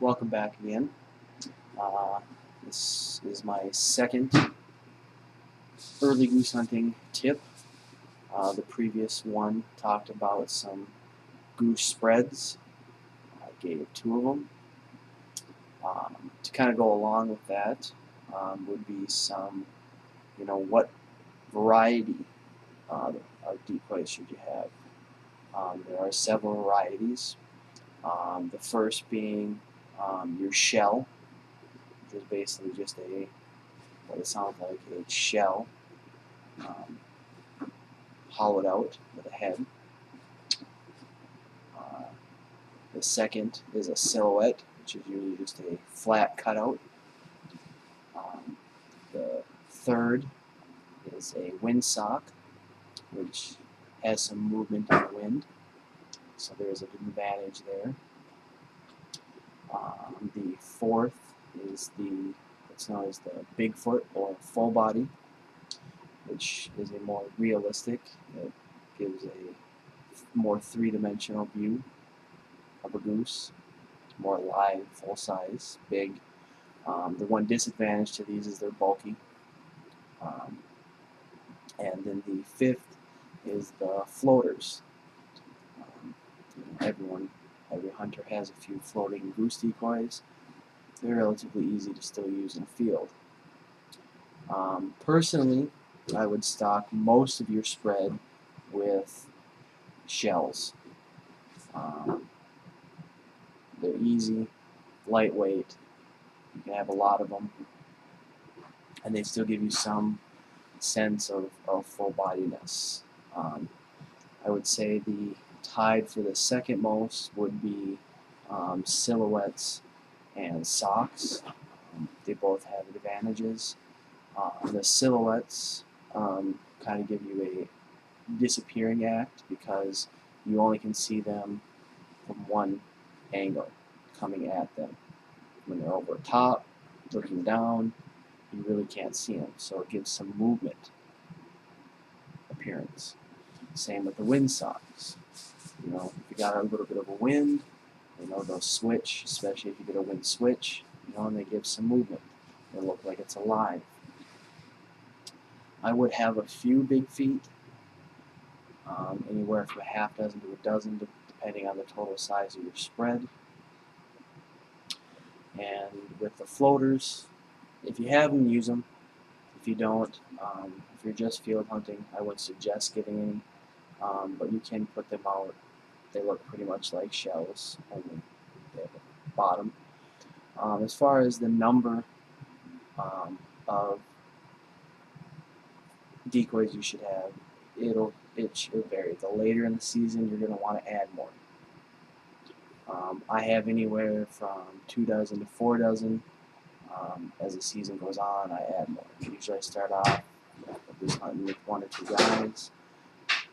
Welcome back again. This is my second early goose hunting tip. The previous one talked about some goose spreads. I gave 2 of them. To kind of go along with that would be some, what variety of decoys should you have? There are several varieties. The first being your shell, which is basically just what it sounds like, a shell, hollowed out with a head. The second is a silhouette, which is usually just a flat cutout. The third is a windsock, which has some movement in the wind, so there's an advantage there. The fourth is what's known as the Bigfoot or full body, which is a more realistic. It gives a more three-dimensional view of a goose, more live, full size, big. The one disadvantage to these is they're bulky. And then the fifth is the floaters. Every hunter has a few floating goose decoys. They're relatively easy to still use in a field. Personally, I would stock most of your spread with shells. They're easy, lightweight, you can have a lot of them, and they still give you some sense of full-bodiness. I would say the tied for the second most would be silhouettes and socks. They both have advantages. The silhouettes kind of give you a disappearing act because you only can see them from one angle coming at them. When they're over top, looking down, you really can't see them, so it gives some movement appearance. Same with the wind socks. If you got a little bit of a wind, they'll switch, especially if you get a wind switch, and they give some movement. They look like it's alive. I would have a few big feet, anywhere from a half dozen to a dozen, depending on the total size of your spread. And with the floaters, if you have them, use them. If you don't, if you're just field hunting, I wouldn't suggest getting any, but you can put them out. They look pretty much like shells, only they have a bottom. As far as the number of decoys you should have, it should vary. The later in the season, you're going to want to add more. I have anywhere from 2 dozen to 4 dozen. As the season goes on, I add more. Usually I start off just hunting with 1 or 2 guys.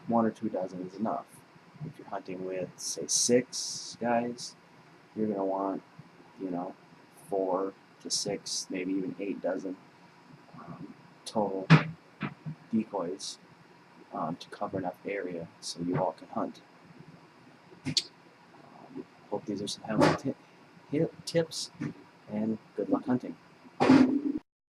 1 or 2 dozen is enough. If you're hunting with, say, 6 guys, you're going to want, 4 to 6, maybe even 8 dozen total decoys to cover enough area so you all can hunt. Hope these are some helpful tips, and good luck hunting.